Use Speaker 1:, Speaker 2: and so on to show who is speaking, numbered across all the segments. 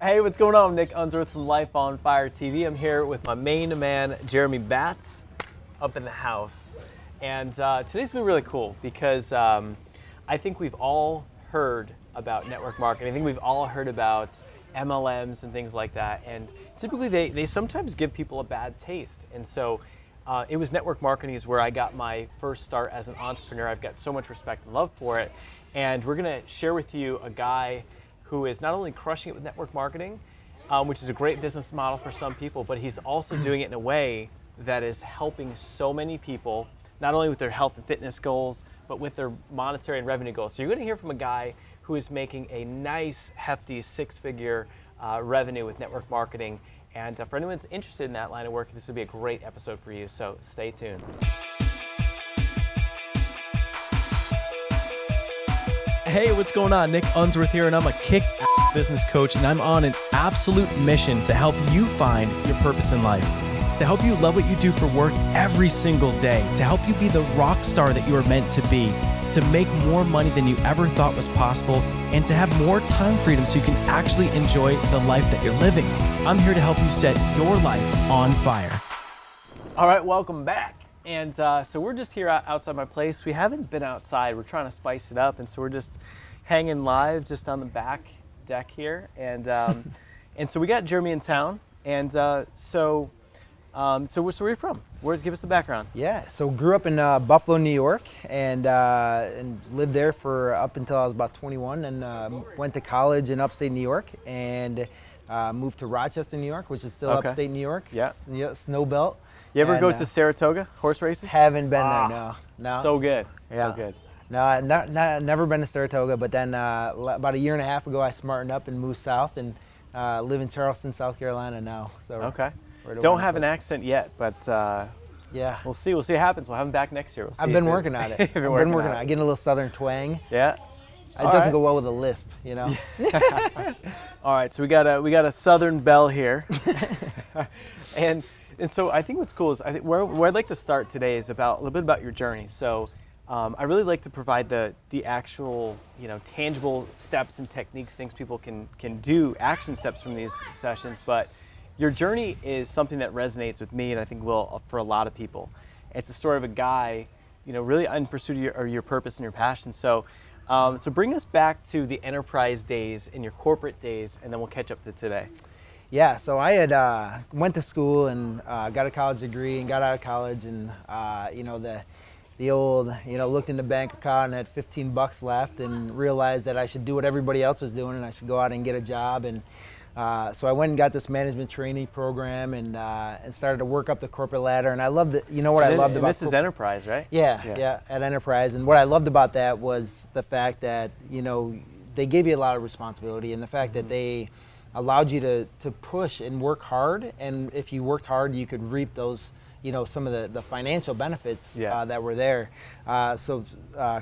Speaker 1: Hey, what's going on? I'm Nick Unsworth from Life on Fire TV. I'm here with my main man, Jeremy Batt, up in the house. And today's been really cool because I think we've all heard about network marketing. I think we've all heard about MLMs and things like that. And typically they sometimes give people a bad taste. And so it was network marketing is where I got my first start as an entrepreneur. I've got so much respect and love for it. And we're gonna share with you a guy who is not only crushing it with network marketing, which is a great business model for some people, but he's also doing it in a way that is helping so many people, not only with their health and fitness goals, but with their monetary and revenue goals. So you're gonna hear from a guy who is making a nice, hefty six-figure revenue with network marketing. And for anyone that's interested in that line of work, this would be a great episode for you, so stay tuned. Hey, what's going on? Nick Unsworth here, and I'm a kick-ass business coach, and I'm on an absolute mission to help you find your purpose in life, to help you love what you do for work every single day, to help you be the rock star that you are meant to be, to make more money than you ever thought was possible, and to have more time freedom so you can actually enjoy the life that you're living. I'm here to help you set your life on fire. All right, welcome back. And so we're just here outside my place. We haven't been outside. We're trying to spice it up, and so we're just hanging live just on the back deck here. And and so we got Jeremy in town. And so where are you from? Give us the background.
Speaker 2: Yeah, so grew up in Buffalo, New York, and lived there for up until I was about 21, and went to college in upstate New York, and moved to Rochester, New York, which is still upstate New York.
Speaker 1: Yeah.
Speaker 2: Snow belt.
Speaker 1: You ever go to Saratoga horse races?
Speaker 2: Haven't been there, no.
Speaker 1: So good.
Speaker 2: Yeah.
Speaker 1: So good.
Speaker 2: No, never been to Saratoga, but then about a year and a half ago, I smartened up and moved south and live in Charleston, South Carolina now. So
Speaker 1: okay. Don't have an accent yet, but
Speaker 2: yeah,
Speaker 1: we'll see. We'll see what happens. We'll have him back next year.
Speaker 2: I've been working on it. I've been working on it. I get a little southing twang.
Speaker 1: Yeah.
Speaker 2: It doesn't go well with a lisp, you know.
Speaker 1: All right, so we got a Southern belle here, and so I think what's cool is where I'd like to start today is a little bit about your journey. So I really like to provide the actual tangible steps and techniques, things people can do, action steps from these sessions. But your journey is something that resonates with me, and I think will for a lot of people. It's a story of a guy, really in pursuit of your purpose and your passion. So bring us back to the enterprise days and your corporate days, and then we'll catch up to today.
Speaker 2: Yeah, so I had went to school and got a college degree and got out of college, and the old looked in the bank account and had $15 left, and realized that I should do what everybody else was doing and I should go out and get a job. And so I went and got this management trainee program and started to work up the corporate ladder. And I loved it. You know what I loved about
Speaker 1: this is Enterprise, right?
Speaker 2: Yeah, at Enterprise. And what I loved about that was the fact that they gave you a lot of responsibility, and the fact that they allowed you to push and work hard. And if you worked hard, you could reap those some of the financial benefits that were there. So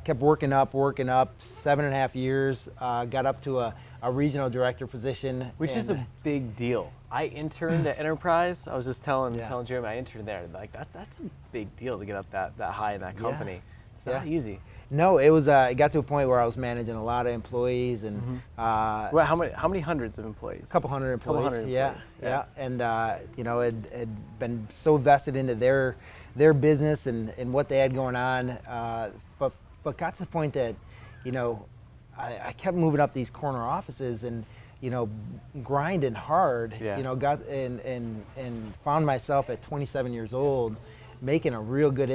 Speaker 2: kept working up 7.5 years, got up to a regional director position.
Speaker 1: Which is a big deal. I interned at Enterprise. I was just telling Jeremy I interned there. Like that's a big deal to get up that high in that company.
Speaker 2: Yeah.
Speaker 1: It's not easy.
Speaker 2: No, it was. It got to a point where I was managing a lot of employees, and
Speaker 1: well, how many hundreds of employees?
Speaker 2: A couple hundred employees. Yeah. And had been so vested into their business and what they had going on, but got to the point that I kept moving up these corner offices and grinding hard. Got and found myself at 27 years old making a real good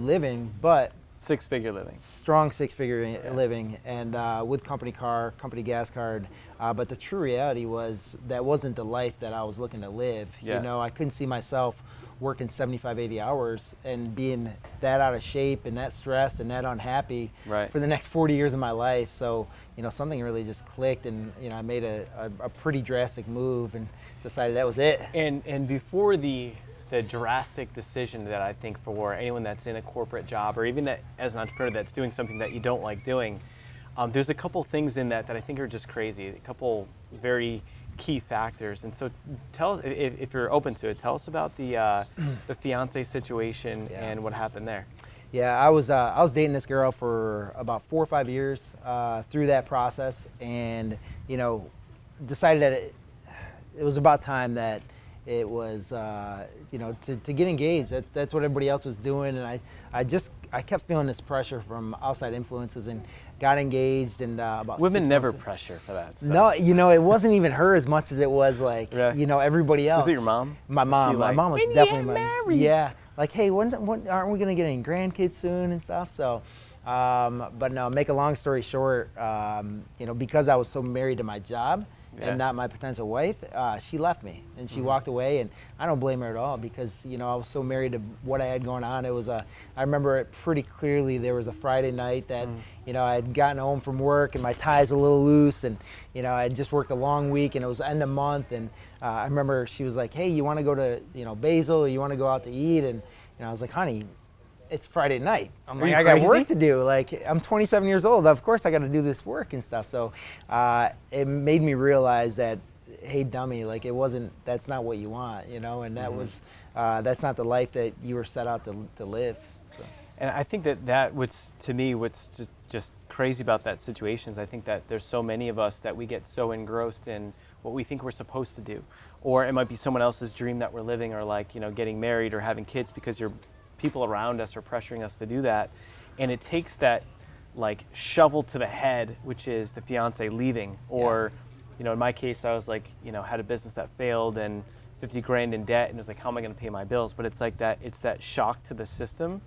Speaker 2: living, but
Speaker 1: Six-figure living.
Speaker 2: Strong six-figure living, and with company car, company gas card. But the true reality was that wasn't the life that I was looking to live. I couldn't see myself working 75, 80 hours and being that out of shape and that stressed and that unhappy for the next 40 years of my life. So, something really just clicked, and I made a pretty drastic move and decided that was it.
Speaker 1: And before the drastic decision that I think for anyone that's in a corporate job, or even that as an entrepreneur that's doing something that you don't like doing, there's a couple things in that I think are just crazy, a couple very key factors. And so tell us, if you're open to it, tell us about the fiance situation and what happened there.
Speaker 2: Yeah, I was dating this girl for about 4 or 5 years through that process, and decided that it was about time that it was, you know, to get engaged. That's what everybody else was doing, and I kept feeling this pressure from outside influences, and got engaged. And about
Speaker 1: women
Speaker 2: 6
Speaker 1: never
Speaker 2: months
Speaker 1: pressure for that stuff.
Speaker 2: No, you know, it wasn't even her as much as it was like,
Speaker 1: Yeah.
Speaker 2: you know, everybody else.
Speaker 1: Was it your mom?
Speaker 2: My mom. My
Speaker 1: like,
Speaker 2: mom was
Speaker 1: "When you
Speaker 2: definitely
Speaker 1: get married?"
Speaker 2: yeah. Like, hey, when aren't we gonna get any grandkids soon and stuff? So, but no. Make a long story short, you know, because I was so married to my job and not my potential wife, she left me and she walked away, and I don't blame her at all, because, you know, I was so married to what I had going on. It was I remember it pretty clearly. There was a Friday night that, you know, I had gotten home from work and my tie's a little loose, and, you know, I had just worked a long week and it was end of month, and I remember she was like, hey, you want to go to, you know, Basil, or you want to go out to eat? And I was like, honey, it's Friday night. I'm like, I got work to do. Like, I'm 27 years old. Of course I got to do this work and stuff. So it made me realize that, hey, dummy, like, that's not what you want, you know, and that was, that's not the life that you were set out to live. So.
Speaker 1: And I think that what's, to me, what's just crazy about that situation is I think that there's so many of us that we get so engrossed in what we think we're supposed to do. Or it might be someone else's dream that we're living, or like, you know, getting married or having kids, because people around us are pressuring us to do that. And it takes that like shovel to the head, which is the fiance leaving. Or, you know, in my case, I was like, you know, had a business that failed and 50 grand in debt, and it was like, how am I going to pay my bills? But it's like that, it's that shock to the system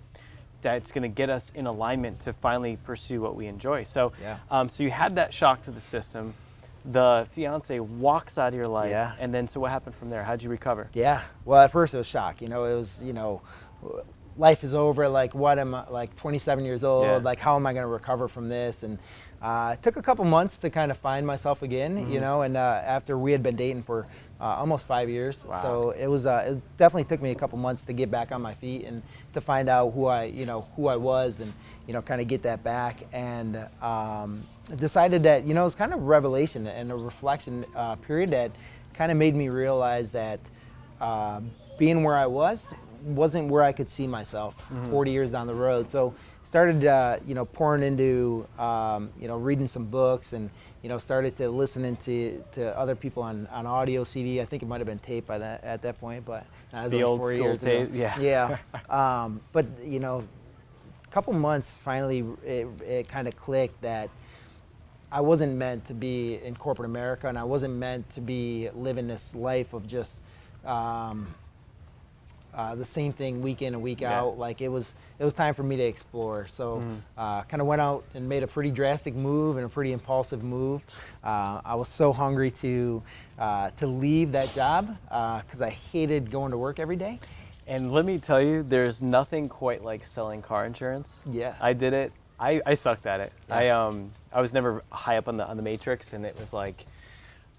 Speaker 1: that's going to get us in alignment to finally pursue what we enjoy. So, so you had that shock to the system. The fiance walks out of your life, and then so what happened from there? How'd you recover?
Speaker 2: Yeah, well, at first it was shock. You know, it was, you know, life is over. Like, what am I, like 27 years old? Like, how am I going to recover from this? And it took a couple months to kind of find myself again, you know, and after we had been dating for almost 5 years. So it was, it definitely took me a couple months to get back on my feet and to find out who I was, and, you know, kind of get that back. And decided that, you know, it was kind of a revelation and a reflection period that kind of made me realize that being where I wasn't where I could see myself 40 years down the road. So started, you know, pouring into, you know, reading some books, and, you know, started to listen to other people on audio CD. I think it might have been tape at that point, but that was
Speaker 1: the
Speaker 2: only
Speaker 1: old
Speaker 2: 4
Speaker 1: school
Speaker 2: years
Speaker 1: tape,
Speaker 2: ago. Yeah. But, you know, a couple months, finally, it kind of clicked that I wasn't meant to be in corporate America, and I wasn't meant to be living this life of just the same thing week in and week out. Like, it was time for me to explore. So kind of went out and made a pretty drastic move, and a pretty impulsive move. I was so hungry to leave that job because I hated going to work every day.
Speaker 1: And let me tell you, there's nothing quite like selling car insurance.
Speaker 2: Yeah.
Speaker 1: I did it. I sucked at it.
Speaker 2: Yeah.
Speaker 1: I was never high up on the matrix, and it was like,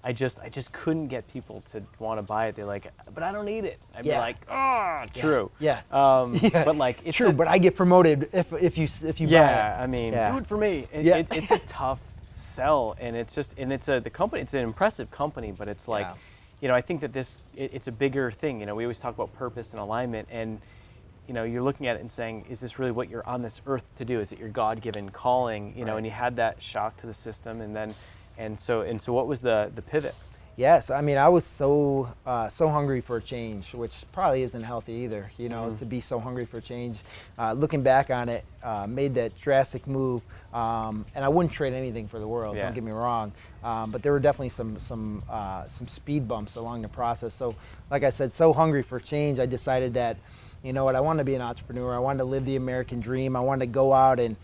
Speaker 1: I just couldn't get people to want to buy it. They're like, but I don't need it. I'd be like, oh, true.
Speaker 2: Yeah.
Speaker 1: But like, it's
Speaker 2: true. But I get promoted if you buy it.
Speaker 1: Yeah, I mean, do it for me. It's a tough sell, and it's the company. It's an impressive company, but it's like, you know, I think that it's a bigger thing. You know, we always talk about purpose and alignment, and, you know, you're looking at it and saying, is this really what you're on this earth to do? Is it your God-given calling? You know, and you had that shock to the system, and so what was the pivot?
Speaker 2: Yes, I mean, I was so hungry for a change, which probably isn't healthy either, you know, to be so hungry for change. Looking back on it, made that drastic move, and I wouldn't trade anything for the world. Don't get me wrong, but there were definitely some speed bumps along the process. So, like I said, so hungry for change, I decided that, you know what, I wanted to be an entrepreneur. I wanted to live the American dream. I wanted to go out and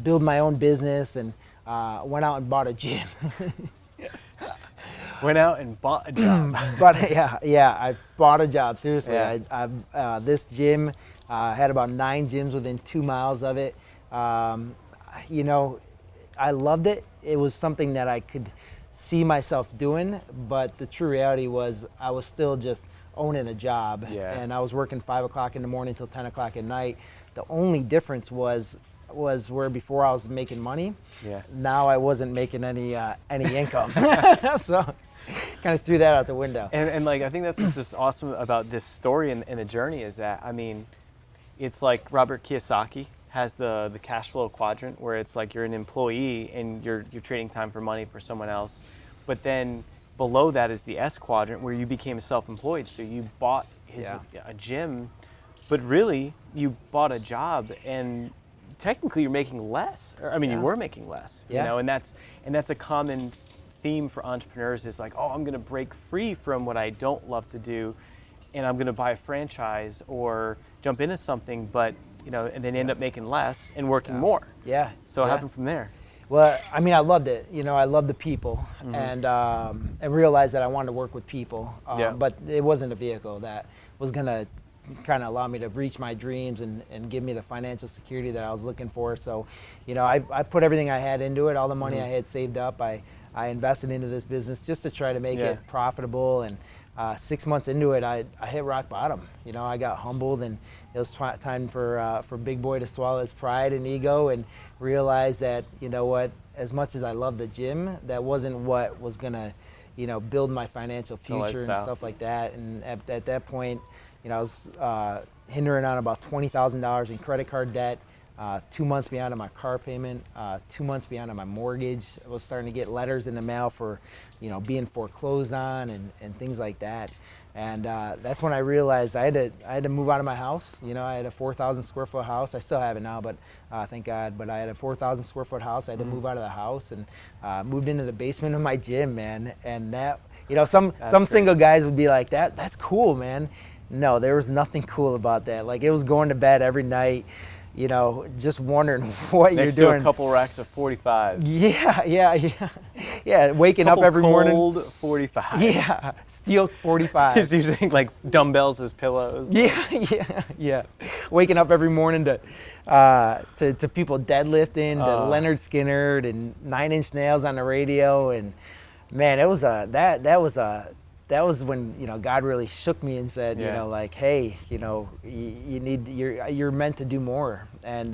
Speaker 2: build my own business, and went out and bought a gym.
Speaker 1: Went out and bought a job.
Speaker 2: But I bought a job, seriously. Yeah. This gym had about 9 gyms within 2 miles of it. You know, I loved it. It was something that I could see myself doing, but the true reality was I was still just owning a job, and I was working 5 o'clock in the morning till 10 o'clock at night. The only difference was where before I was making money, now I wasn't making any income. So kind of threw that out the window.
Speaker 1: And like, I think that's what's just awesome about this story and the journey is that, I mean, it's like Robert Kiyosaki has the cashflow quadrant, where it's like you're an employee and you're trading time for money for someone else, but then below that is the S quadrant, where you became self-employed. So you bought a gym, but really you bought a job, and technically you're making less. Or, I mean, you were making less. You know, and that's a common theme for entrepreneurs, is like, oh, I'm going to break free from what I don't love to do, and I'm going to buy a franchise or jump into something, but you know, and then end up making less and working more. So what happened from there?
Speaker 2: Well, I mean, I loved it. You know, I loved the people, and realized that I wanted to work with people. But it wasn't a vehicle that was going to kind of allow me to reach my dreams and give me the financial security that I was looking for. So, you know, I put everything I had into it. All the money I had saved up, I invested into this business just to try to make it profitable. And 6 months into it, I hit rock bottom. You know, I got humbled, and it was time for Big Boy to swallow his pride and ego and realize that, you know what, as much as I love the gym, that wasn't what was gonna, you know, build my financial future and stuff like that. And at that point, you know, I was hindering on about $20,000 in credit card debt. 2 months behind on my car payment, 2 months behind on my mortgage. I was starting to get letters in the mail for, you know, being foreclosed on and things like that. And that's when I realized I had to move out of my house. You know, I had a 4,000 square foot house. I still have it now, but thank God. But I had a 4,000 square foot house. I had to move out of the house and moved into the basement of my gym, man. And that, you know, some single guys would be like, that's cool, man. No, there was nothing cool about that. Like, it was going to bed every night, you know, just wondering what you're doing.
Speaker 1: Next to a couple racks of 45s.
Speaker 2: Yeah. Waking up every morning.
Speaker 1: Cold 45s.
Speaker 2: Yeah, steel 45s.
Speaker 1: Just using like dumbbells as pillows.
Speaker 2: Yeah. Waking up every morning to people deadlifting, to Leonard Skinner, and 9 Inch Nails on the radio, and man, it was that was when, you know, God really shook me and said, you know, like, hey, you know, you're meant to do more. And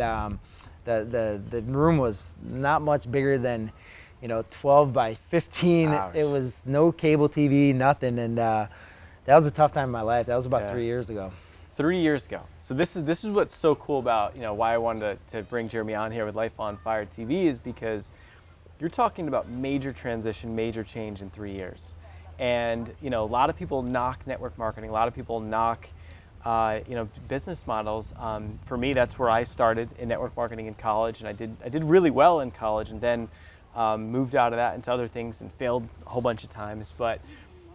Speaker 2: the room was not much bigger than, you know, 12 by 15. It was no cable TV, nothing. And that was a tough time in my life. That was about 3 years ago.
Speaker 1: 3 years ago. So this is what's so cool about, you know, why I wanted to bring Jeremy on here with Life on Fire TV, is because you're talking about major transition, major change in 3 years. And, you know, a lot of people knock network marketing. A lot of people knock, you know, business models. For me, that's where I started in network marketing in college, and I did really well in college, and then moved out of that into other things and failed a whole bunch of times. But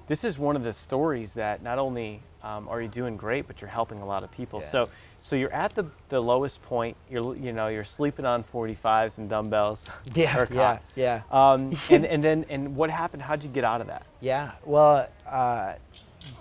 Speaker 1: this is one of the stories that not only are you doing great, but you're helping a lot of people. So you're at the lowest point. You're sleeping on 45s and dumbbells.
Speaker 2: Yeah.
Speaker 1: And what happened? How'd you get out of that?
Speaker 2: Yeah. Well,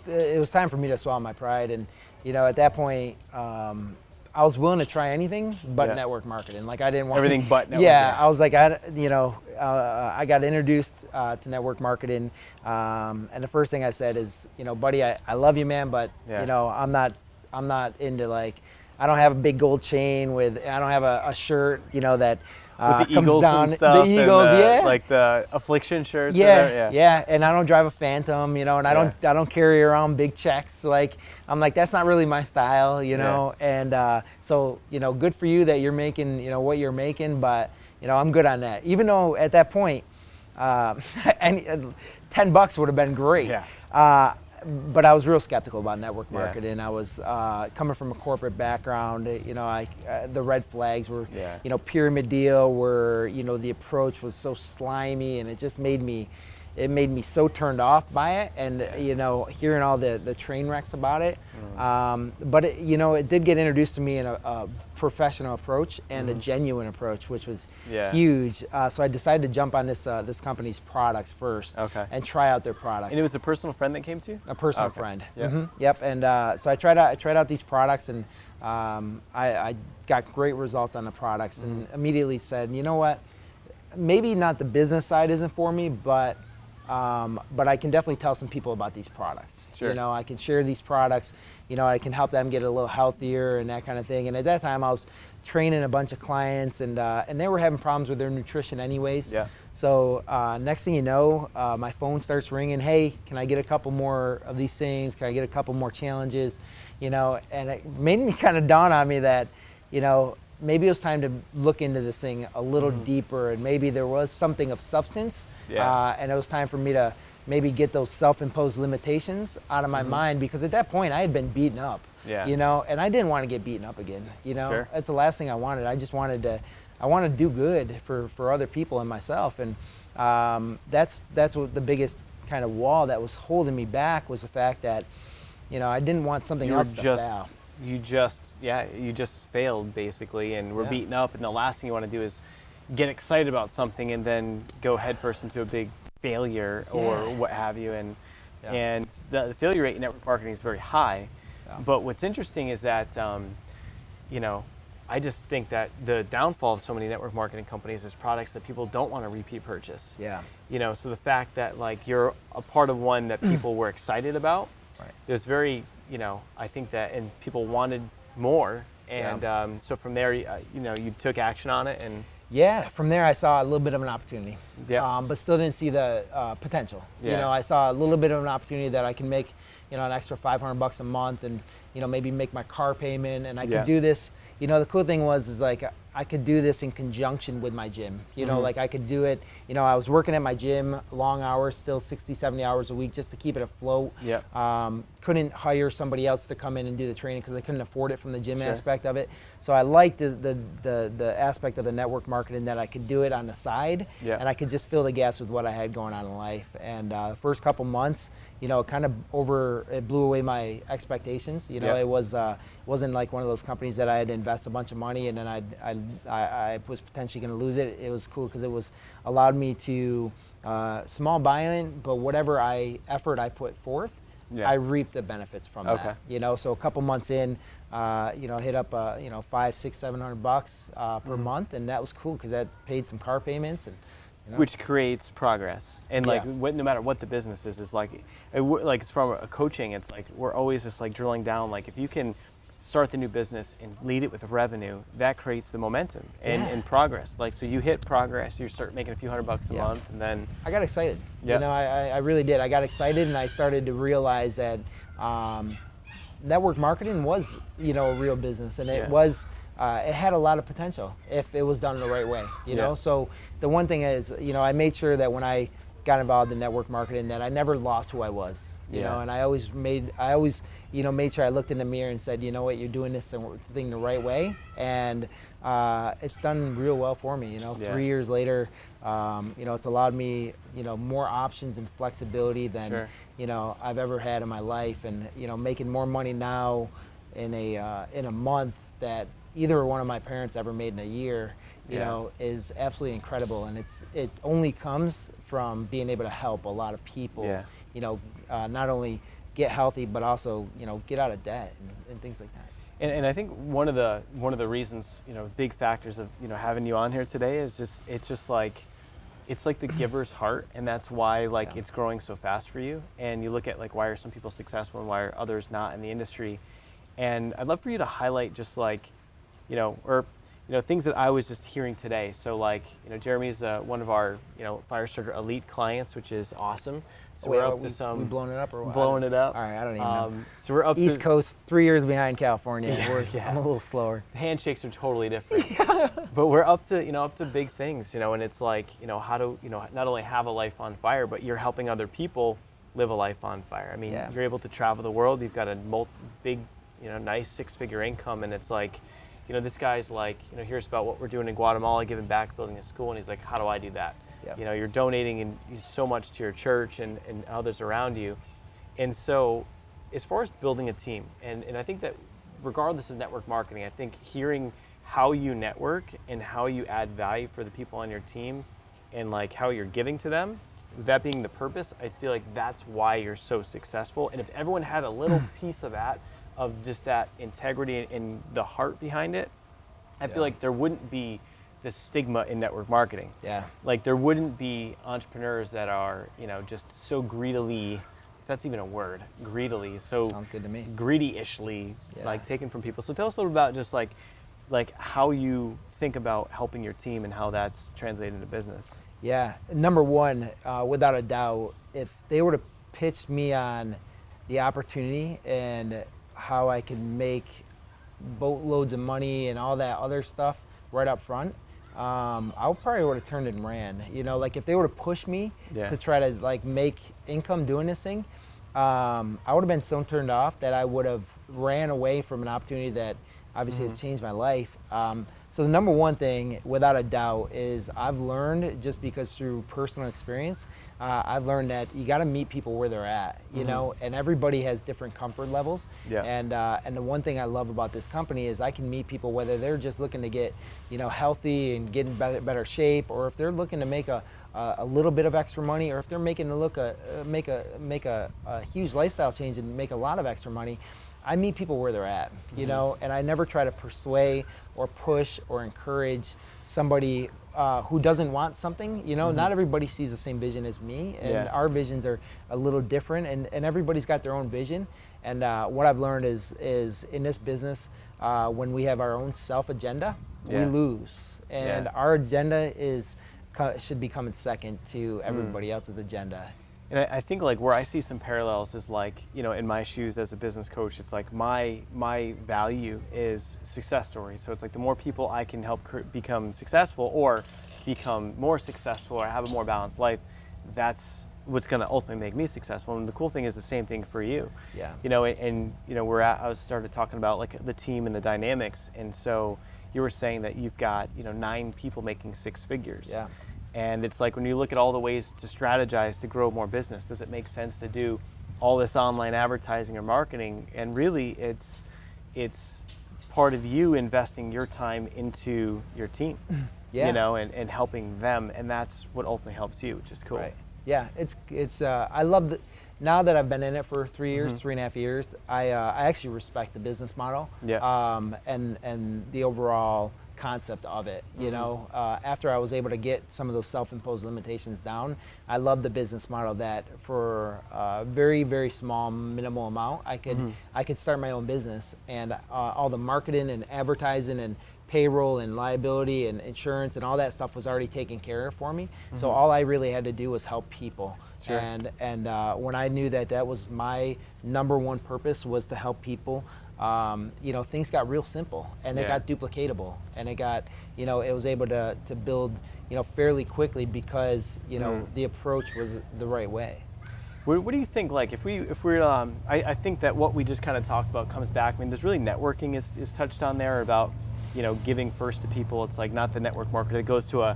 Speaker 2: it was time for me to swallow my pride, and you know, at that point, I was willing to try anything but network marketing. Like, I didn't want
Speaker 1: everything but network.
Speaker 2: Yeah, I was like, I got introduced to network marketing, and the first thing I said is, you know, buddy, I love you, man, but you know, I'm not into, like, I don't have a big gold chain I don't have a shirt, you know, that
Speaker 1: with the
Speaker 2: comes
Speaker 1: Eagles
Speaker 2: down.
Speaker 1: And stuff,
Speaker 2: the Eagles,
Speaker 1: and like the affliction shirts.
Speaker 2: Yeah, and I don't drive a Phantom, you know, and I don't carry around big checks. Like, I'm like, that's not really my style, you know. And so, you know, good for you that you're making, you know, what you're making, but you know, I'm good on that. Even though at that point, $10 would have been great. But I was real skeptical about network marketing. I was coming from a corporate background. You know, the red flags were, you know, pyramid deal, where, you know, the approach was so slimy, and it just made me so turned off by it. And you know, hearing all the train wrecks about it. But it, you know, it did get introduced to me in a professional approach and a genuine approach, which was huge. So I decided to jump on this company's products first, and try out their product.
Speaker 1: And it was a personal friend that came to you?
Speaker 2: A personal friend. Yep. And so I tried out these products, and I got great results on the products, and immediately said, you know what, maybe not the business side isn't for me, but I can definitely tell some people about these products. You know, I can share these products. You know, I can help them get a little healthier and that kind of thing. And at that time, I was training a bunch of clients, and they were having problems with their nutrition anyways. So next thing you know, my phone starts ringing. Hey, can I get a couple more of these things? Can I get a couple more challenges? You know, and it made me kind of dawn on me that, you know, maybe it was time to look into this thing a little deeper, and maybe there was something of substance. And it was time for me to maybe get those self-imposed limitations out of my mind, because at that point I had been beaten up.
Speaker 1: Yeah.
Speaker 2: You know, and I didn't want to get beaten up again. You know,
Speaker 1: Sure.
Speaker 2: that's the last thing I wanted. I just wanted to, I wanted to do good for other people and myself. And that's what the biggest kind of wall that was holding me back was the fact that, you know, I didn't want something else to fail.
Speaker 1: You just failed basically, and were beaten up. And the last thing you want to do is get excited about something and then go headfirst into a big failure or what have you. And the failure rate in network marketing is very high. But what's interesting is that, you know, I just think that the downfall of so many network marketing companies is products that people don't want to repeat purchase.
Speaker 2: Yeah.
Speaker 1: You know, so the fact that like you're a part of one that people were excited about, there's very, you know, I think that, and people wanted more. And so from there, you know, you took action on it and.
Speaker 2: Yeah, from there I saw a little bit of an opportunity, but still didn't see the potential.
Speaker 1: Yeah.
Speaker 2: You know, I saw a little bit of an opportunity that I can make, you know, an extra $500 a month, and you know, maybe make my car payment, and I could do this. You know, the cool thing is like I could do this in conjunction with my gym. You know, like I could do it. You know, I was working at my gym long hours, still 60, 70 hours a week, just to keep it afloat. Couldn't hire somebody else to come in and do the training because I couldn't afford it from the gym aspect of it. So I liked the aspect of the network marketing that I could do it on the side, and I could just fill the gaps with what I had going on in life. And the first couple months, you know, it blew away my expectations. You know, it wasn't like one of those companies that I had to invest a bunch of money and then I was potentially going to lose it. It was cool because it was allowed me to small buy-in, but whatever effort I put forth, I reaped the benefits from that. You know, so a couple months in, you know, hit up you know, $500, $600, $700 per month, and that was cool because that paid some car payments and. You know?
Speaker 1: Which creates progress, and like no matter what the business is like it's from a coaching. It's like we're always just like drilling down. Like if you can start the new business and lead it with revenue, that creates the momentum and progress. Like so, you hit progress, you start making a few $100 a month, and then
Speaker 2: I got excited. You know, I really did. I got excited, and I started to realize that network marketing was, you know, a real business, and it was. It had a lot of potential if it was done the right way, you know? So the one thing is, you know, I made sure that when I got involved in network marketing that I never lost who I was, you know, and I always, you know, made sure I looked in the mirror and said, you know what, you're doing this thing the right way. And it's done real well for me, you know, 3 years later, you know, it's allowed me, you know, more options and flexibility than, you know, I've ever had in my life. And, you know, making more money now in a month that either one of my parents ever made in a year, you know, is absolutely incredible. And it only comes from being able to help a lot of people, you know, not only get healthy, but also, you know, get out of debt and things like that.
Speaker 1: And I think one of the reasons, you know, big factors of, you know, having you on here today is it's like the giver's heart, and that's why like it's growing so fast for you. And you look at like why are some people successful and why are others not in the industry. And I'd love for you to highlight just like, you know, or, you know, things that I was just hearing today. So like, you know, Jeremy's one of our, you know, Firestarter Elite clients, which is awesome. So we're up to some.
Speaker 2: We blowing it up or what?
Speaker 1: Blowing it up.
Speaker 2: All right, I don't even know.
Speaker 1: So we're up
Speaker 2: East
Speaker 1: to
Speaker 2: Coast, 3 years behind California. I'm a little slower.
Speaker 1: Handshakes are totally different. But we're up to big things, you know, and it's like, you know, how to, you know, not only have a life on fire, but you're helping other people live a life on fire. I mean, you're able to travel the world. You've got a big, you know, nice 6-figure income, and it's like, you know, this guy's like, you know, here's about what we're doing in Guatemala, giving back, building a school, and he's like, how do I do that? You know, you're donating so much to your church and others around you. And so as far as building a team, and I think that regardless of network marketing, I think hearing how you network and how you add value for the people on your team and like how you're giving to them, that being the purpose, I feel like that's why you're so successful. And if everyone had a little piece of that, of just that integrity and the heart behind it, I feel like there wouldn't be this stigma in network marketing. Like there wouldn't be entrepreneurs that are, you know, just so greedily, if that's even a word, greedily, so
Speaker 2: sounds good to me.
Speaker 1: Greedy-ishly, like taken from people. So tell us a little about just like how you think about helping your team and how that's translated into business.
Speaker 2: Yeah, number one, without a doubt, if they were to pitch me on the opportunity and how I can make boatloads of money and all that other stuff right up front, I probably would have turned and ran. You know, like if they would have pushed me
Speaker 1: Yeah.
Speaker 2: to try to like make income doing this thing, I would have been so turned off that I would have ran away from an opportunity that obviously has changed my life. So the number one thing, without a doubt, is I've learned, just because through personal experience, I've learned that you got to meet people where they're at, you know, and everybody has different comfort levels.
Speaker 1: Yeah.
Speaker 2: And the one thing I love about this company is I can meet people whether they're just looking to get, you know, healthy and get in better shape, or if they're looking to make a little bit of extra money, or if they're making to make a huge lifestyle change and make a lot of extra money. I meet people where they're at, you know, and I never try to persuade or push or encourage somebody who doesn't want something. You know, not everybody sees the same vision as me, and our visions are a little different, and everybody's got their own vision. And what I've learned is in this business, when we have our own self agenda, we lose, and our agenda should be coming second to everybody else's agenda.
Speaker 1: And I think like where I see some parallels is like, you know, in my shoes as a business coach, it's like my value is success stories. So it's like the more people I can help become successful or become more successful or have a more balanced life, that's what's going to ultimately make me successful. And the cool thing is the same thing for you. Yeah. You know, and you know, I started talking about like the team and the dynamics. And so you were saying that you've got, you know, 9 people making 6 figures. Yeah. And it's like when you look at all the ways to strategize to grow more business, does it make sense to do all this online advertising or marketing? And really it's part of you investing your time into your team, you know, and helping them. And that's what ultimately helps you, which is cool. Right.
Speaker 2: Yeah, it's I love that. Now that I've been in it for 3 years, 3.5 years, I actually respect the business model, and the overall concept of it. You know, after I was able to get some of those self-imposed limitations down, I love the business model that for a very, very small, minimal amount, I could start my own business, and all the marketing and advertising and payroll and liability and insurance and all that stuff was already taken care of for me. So all I really had to do was help people. Sure. And when I knew that was my number one purpose, was to help people, you know, things got real simple, and it got duplicatable, and it got, you know, it was able to build, you know, fairly quickly because, you know, the approach was the right way.
Speaker 1: What do you think, like, if we're, I think that what we just kind of talked about comes back. I mean, there's really networking is touched on there about, you know, giving first to people. It's like not the network marketer that goes to a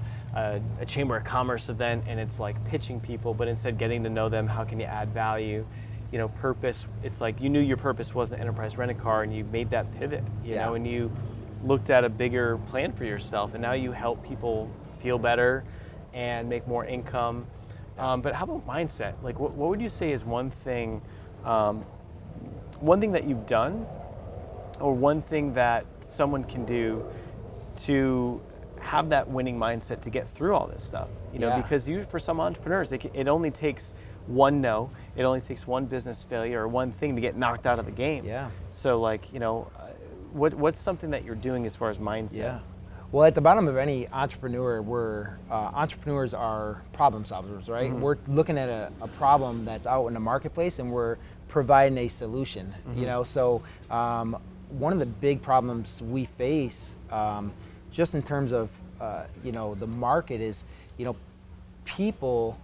Speaker 1: Chamber of Commerce event and it's like pitching people, but instead getting to know them. How can you add value? You know, purpose. It's like you knew your purpose wasn't enterprise rent-a-car, and you made that pivot, you know, and you looked at a bigger plan for yourself, and now you help people feel better and make more income. But how about mindset? Like, what would you say is one thing that you've done, or one thing that someone can do to have that winning mindset to get through all this stuff? You know, because for some entrepreneurs, it only takes one no, it only takes one business failure or one thing to get knocked out of the game. Yeah. So, like, you know, what's something that you're doing as far as mindset? Yeah.
Speaker 2: Well, at the bottom of any entrepreneur, entrepreneurs are problem solvers, right? We're looking at a problem that's out in the marketplace, and we're providing a solution. You know, so one of the big problems we face, just in terms of you know, the market, is, you know, people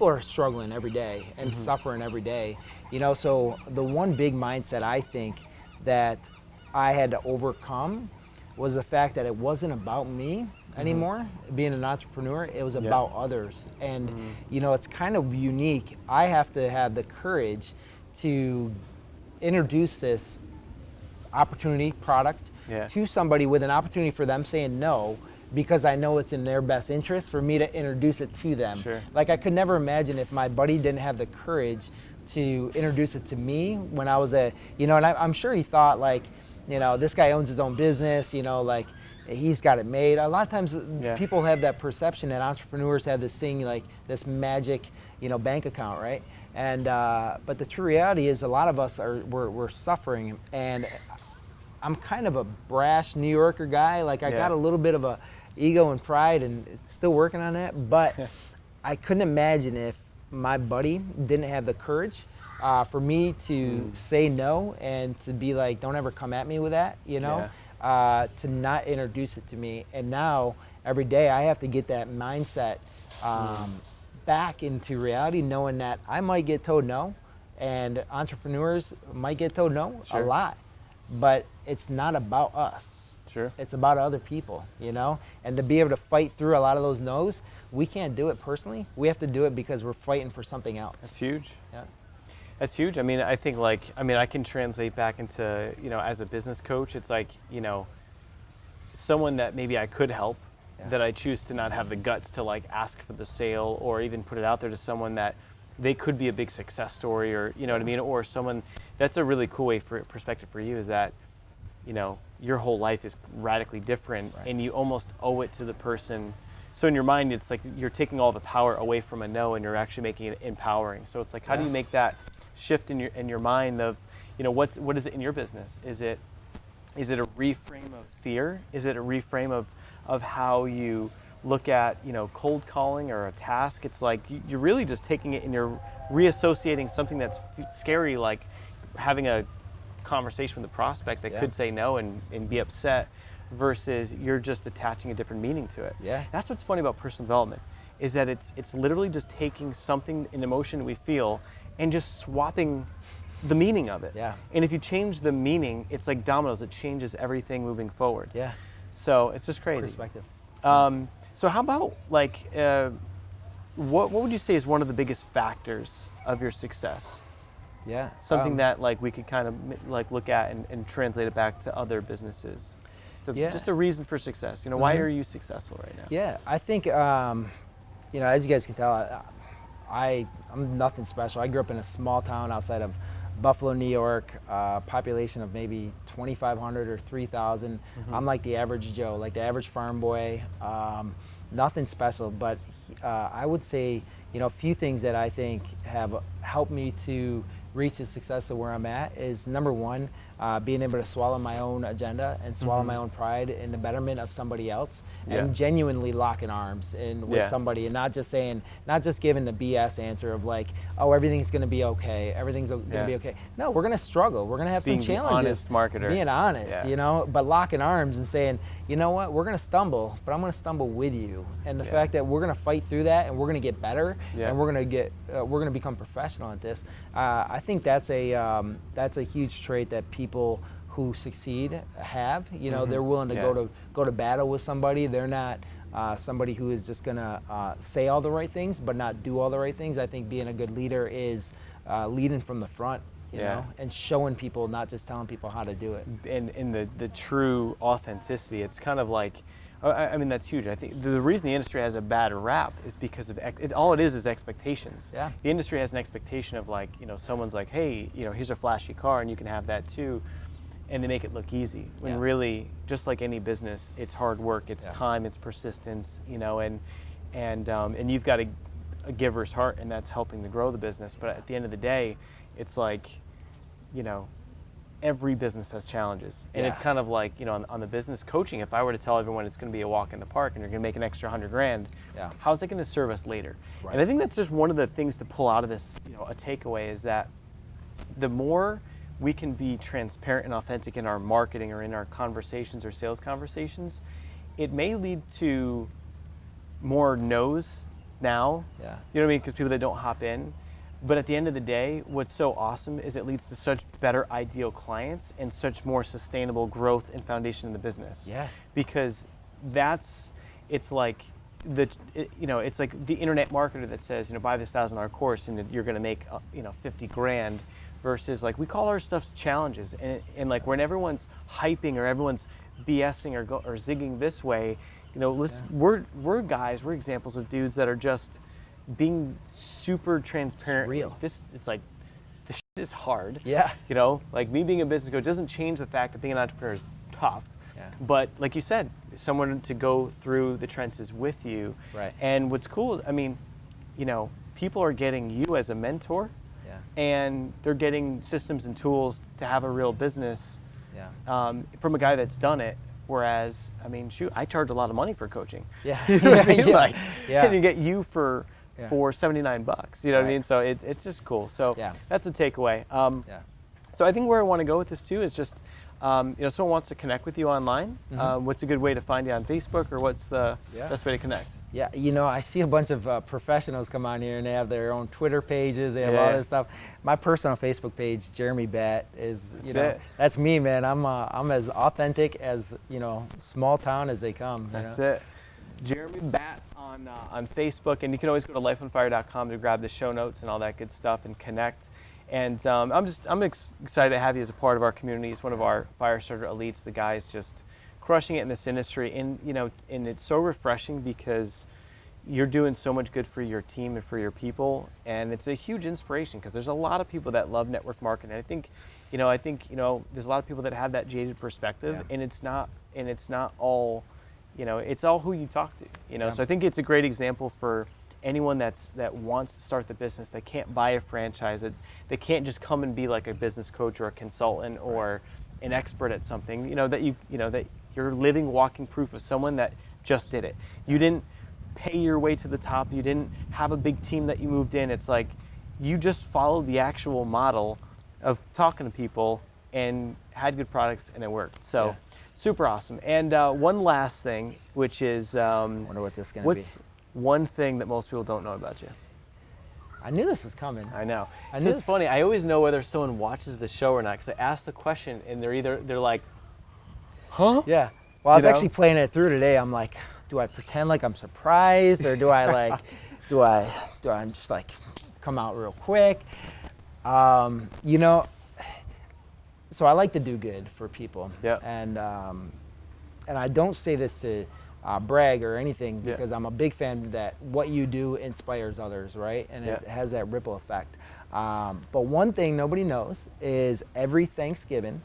Speaker 2: are struggling every day and suffering every day. You know, so the one big mindset I think that I had to overcome was the fact that it wasn't about me anymore, being an entrepreneur. It was about others. And you know, it's kind of unique. I have to have the courage to introduce this opportunity, product, to somebody with an opportunity for them saying no, because I know it's in their best interest for me to introduce it to them. Sure. Like, I could never imagine if my buddy didn't have the courage to introduce it to me when I was you know, and I'm sure he thought, like, you know, this guy owns his own business, you know, like, he's got it made. A lot of times people have that perception that entrepreneurs have this thing, like this magic, you know, bank account, right? And but the true reality is a lot of us we're suffering. And I'm kind of a brash New Yorker guy. Like, I got a little bit of a ego and pride, and still working on that. But I couldn't imagine if my buddy didn't have the courage for me to say no, and to be like, don't ever come at me with that, you know? to not introduce it to me. And now every day I have to get that mindset back into reality, knowing that I might get told no, and entrepreneurs might get told no a lot, but it's not about us.
Speaker 1: Sure.
Speaker 2: It's about other people, you know? And to be able to fight through a lot of those no's, we can't do it personally. We have to do it because we're fighting for something else.
Speaker 1: That's huge.
Speaker 2: Yeah.
Speaker 1: That's huge. I mean, I think I can translate back into, as a business coach, it's like, someone that maybe I could help, that I choose to not have the guts to like ask for the sale or even put it out there to someone that they could be a big success story, or, you know what I mean? Or someone, that's a really cool way for perspective for you, is that, your whole life is radically different, and you almost owe it to the person. So in your mind, it's like you're taking all the power away from a no, and you're actually making it empowering. So it's like, how do you make that shift in your mind of, what is it in your business? Is it a reframe of fear? Is it a reframe of how you look at, cold calling or a task? It's like you're really just taking it and you're reassociating something that's scary, like having a conversation with a prospect that could say no and be upset, versus you're just attaching a different meaning to it.
Speaker 2: Yeah.
Speaker 1: That's what's funny about personal development, is that it's literally just taking something, an emotion we feel, and just swapping the meaning of it.
Speaker 2: Yeah.
Speaker 1: And if you change the meaning, it's like dominoes, it changes everything moving forward.
Speaker 2: Yeah.
Speaker 1: So it's just crazy.
Speaker 2: Perspective.
Speaker 1: So how about what would you say is one of the biggest factors of your success?
Speaker 2: Yeah.
Speaker 1: Something that we could kind of look at and translate it back to other businesses. Just a reason for success. Why are you successful right now?
Speaker 2: Yeah, I think, as you guys can tell, I'm nothing special. I grew up in a small town outside of Buffalo, New York, population of maybe 2,500 or 3,000. I'm like the average Joe, like the average farm boy. Nothing special, but I would say, a few things that I think have helped me to reach the success of where I'm at is, number one, being able to swallow my own agenda and swallow my own pride in the betterment of somebody else, and genuinely locking arms with somebody, and not just giving the BS answer of like, oh, everything's going to be okay, everything's going to be okay. No, we're going to struggle. We're going to have some challenges. Being
Speaker 1: honest marketer.
Speaker 2: Being honest, but locking arms and saying, you know what, we're going to stumble, but I'm going to stumble with you. And the fact that we're going to fight through that, and we're going to get better, and we're going to become professional at this. I think that's a huge trait that people who succeed have. They're willing to go to battle with somebody. They're not somebody who is just gonna say all the right things but not do all the right things. I think being a good leader is leading from the front, you know, and showing people, not just telling people how to do it.
Speaker 1: And in the true authenticity, it's kind of like, I mean, that's huge. I think the reason the industry has a bad rap is because of all it is expectations.
Speaker 2: Yeah.
Speaker 1: The industry has an expectation of like, someone's like, hey, here's a flashy car and you can have that too, and they make it look easy. When really, just like any business, it's hard work, it's time, it's persistence, and you've got a giver's heart, and that's helping to grow the business. But at the end of the day, it's like, every business has challenges, and it's kind of like, on the business coaching, if I were to tell everyone it's going to be a walk in the park and you're going to make an extra $100,000, how's that going to serve us later? Right. And I think that's just one of the things to pull out of this, a takeaway, is that the more we can be transparent and authentic in our marketing or in our conversations or sales conversations, it may lead to more no's now. You know what I mean? Because people that don't hop in. But at the end of the day, what's so awesome is it leads to such better ideal clients and such more sustainable growth and foundation in the business.
Speaker 2: Yeah.
Speaker 1: Because it's like it's like the internet marketer that says, buy this $1,000 course and you're going to make, $50,000, versus like we call our stuff challenges. And like when everyone's hyping or everyone's BSing or zigging this way, we're examples of dudes that are just being super transparent.
Speaker 2: It's real.
Speaker 1: It's like, this shit is hard.
Speaker 2: Yeah.
Speaker 1: Like me being a business coach doesn't change the fact that being an entrepreneur is tough.
Speaker 2: Yeah.
Speaker 1: But like you said, someone to go through the trenches with you.
Speaker 2: Right.
Speaker 1: And what's cool is, I mean, people are getting you as a mentor, and they're getting systems and tools to have a real business from a guy that's done it. Whereas, I mean, shoot, I charge a lot of money for coaching.
Speaker 2: Yeah.
Speaker 1: You know what I mean? And you get you for $79. You know what I mean? So it's just cool. So that's a takeaway. So I think where I want to go with this too is just, if someone wants to connect with you online, what's a good way to find you on Facebook, or what's the best way to connect?
Speaker 2: Yeah, I see a bunch of professionals come on here and they have their own Twitter pages, they have all this stuff. My personal Facebook page, Jeremy Batt, is, that's me, man. I'm as authentic as, small town as they come.
Speaker 1: That's it. Jeremy Batt on Facebook, and you can always go to lifeonfire.com to grab the show notes and all that good stuff and connect. And I'm excited to have you as a part of our community. He's one of our fire starter elites. The guy's just crushing it in this industry, and and it's so refreshing because you're doing so much good for your team and for your people, and it's a huge inspiration because there's a lot of people that love network marketing. I think there's a lot of people that have that jaded perspective, and it's not all, it's all who you talk to. So I think it's a great example for anyone that wants to start the business, that can't buy a franchise, that can't just come and be like a business coach or a consultant or an expert at something, that you're living walking proof of someone that just did it. You didn't pay your way to the top. You didn't have a big team that you moved in. It's like you just followed the actual model of talking to people and had good products, and it worked. So super awesome. And one last thing, which is
Speaker 2: wonder what this is going to be.
Speaker 1: What's one thing that most people don't know about you?
Speaker 2: I knew this was coming.
Speaker 1: I know. So it's funny. I always know whether someone watches the show or not because I ask the question and they're like, huh?
Speaker 2: Yeah. Well, I was actually playing it through today. I'm like, do I pretend like I'm surprised, or do I do I just like come out real quick? So I like to do good for people.
Speaker 1: Yeah.
Speaker 2: And I don't say this to brag or anything, because I'm a big fan that what you do inspires others, right? And it has that ripple effect. But one thing nobody knows is every Thanksgiving,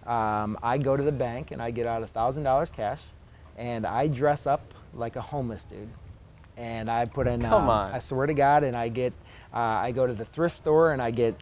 Speaker 2: I go to the bank and I get out $1,000 cash, and I dress up like a homeless dude. And I put in,
Speaker 1: Come on.
Speaker 2: I swear to God, and I go to the thrift store and I get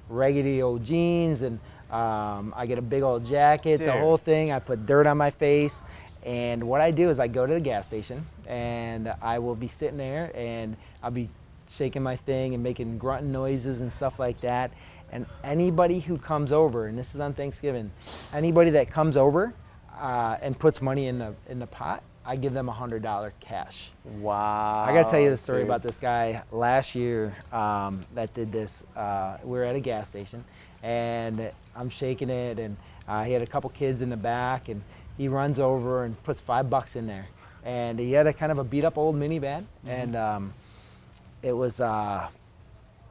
Speaker 2: raggedy old jeans, and I get a big old jacket, the whole thing. I put dirt on my face. And what I do is I go to the gas station and I will be sitting there and I'll be shaking my thing and making grunting noises and stuff like that. And anybody who comes over, and this is on Thanksgiving, anybody that comes over and puts money in the pot, I give them $100 cash.
Speaker 1: Wow.
Speaker 2: I got to tell you the story about this guy last year that did this. We were at a gas station and I'm shaking it, and he had a couple kids in the back, and he runs over and puts $5 in there. And he had a kind of a beat up old minivan, and it was, I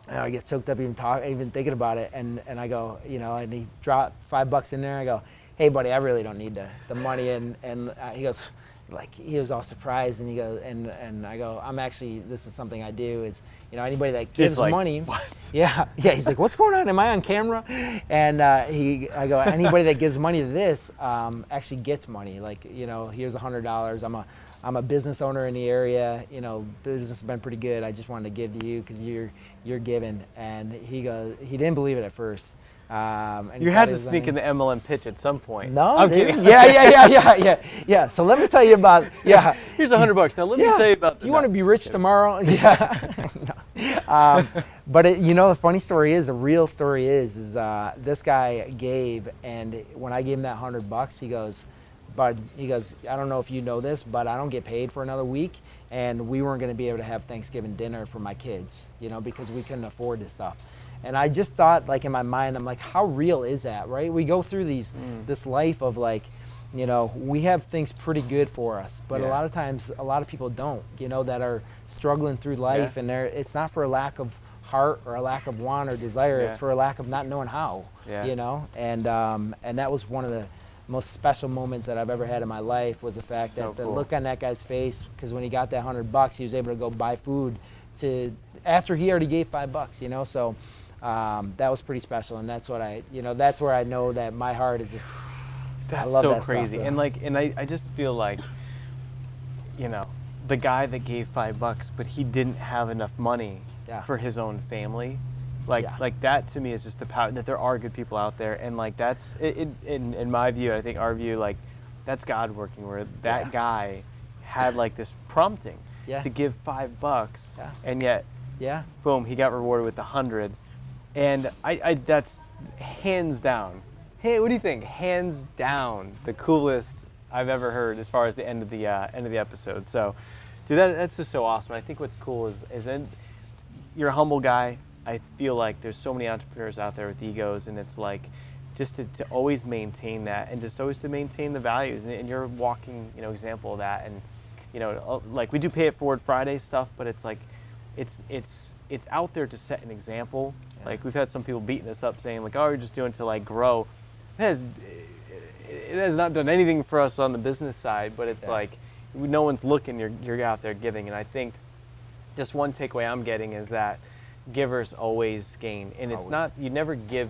Speaker 2: get choked up even thinking about it. And I go, and he dropped $5 in there. I go, hey buddy, I really don't need the money. And he goes, he was all surprised, and he goes, and I go, this is something I do, is, anybody that gives money.
Speaker 1: What?
Speaker 2: Yeah. He's like, what's going on? Am I on camera? And I go, anybody that gives money to this actually gets money. Here's $100. I'm a business owner in the area. Business has been pretty good. I just wanted to give to you because you're giving. And he goes, he didn't believe it at first. And
Speaker 1: you had to sneak in the MLM pitch at some point.
Speaker 2: No,
Speaker 1: I'm kidding.
Speaker 2: Yeah. So let me tell you about,
Speaker 1: Here's $100. Now let me tell you about
Speaker 2: you want to be rich tomorrow? Yeah. But the funny story is, the real story is this guy Gabe, and when I gave him that $100, he goes, Bud, I don't know if you know this, but I don't get paid for another week, and we weren't going to be able to have Thanksgiving dinner for my kids, because we couldn't afford this stuff. And I just thought, in my mind, I'm like, how real is that, right? We go through this life of we have things pretty good for us, but a lot of times, a lot of people don't, that are struggling through life, and it's not for a lack of heart or a lack of want or desire, it's for a lack of not knowing how, and that was one of the most special moments that I've ever had in my life, was the fact that the look on that guy's face, because when he got that $100, he was able to go buy food after he already gave $5, so that was pretty special, and that's what that's where I know that my heart is just,
Speaker 1: that's
Speaker 2: I love
Speaker 1: so
Speaker 2: that
Speaker 1: crazy.
Speaker 2: stuff,
Speaker 1: and I just feel like, the guy that gave $5, but he didn't have enough money for his own family. Like that to me is just the power that there are good people out there, and that's in my view, I think our view, that's God working, where that guy had this prompting to give $5, and yet boom, he got rewarded with 100, and I that's hands down Hey, what do you think? Hands down, the coolest I've ever heard as far as the end of the episode. So, dude, that's just so awesome. I think what's cool is you're a humble guy. I feel like there's so many entrepreneurs out there with egos, and it's like just to always maintain that, and just always to maintain the values. And you're a walking, example of that. And like we do Pay It Forward Friday stuff, but it's like it's out there to set an example. Yeah. Like we've had some people beating us up saying like, oh, you're just doing it to like grow. It has not done anything for us on the business side, but it's like no one's looking, you're out there giving. And I think just one takeaway I'm getting is that givers always gain. And it's not, you never give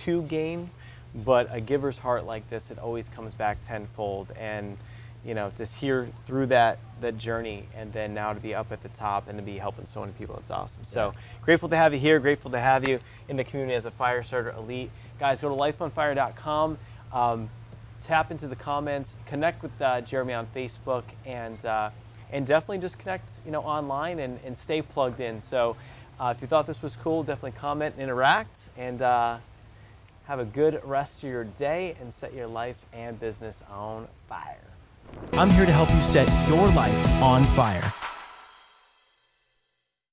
Speaker 1: to gain, but a giver's heart like this, it always comes back tenfold. And just hear through that journey, and then now to be up at the top and to be helping so many people, it's awesome. So grateful to have you here, grateful to have you in the community as a Fire Starter Elite. Guys, go to lifeonfire.com, tap into the comments, connect with Jeremy on Facebook, and definitely just connect online and stay plugged in. So if you thought this was cool, definitely comment and interact, and have a good rest of your day and set your life and business on fire.
Speaker 3: I'm here to help you set your life on fire.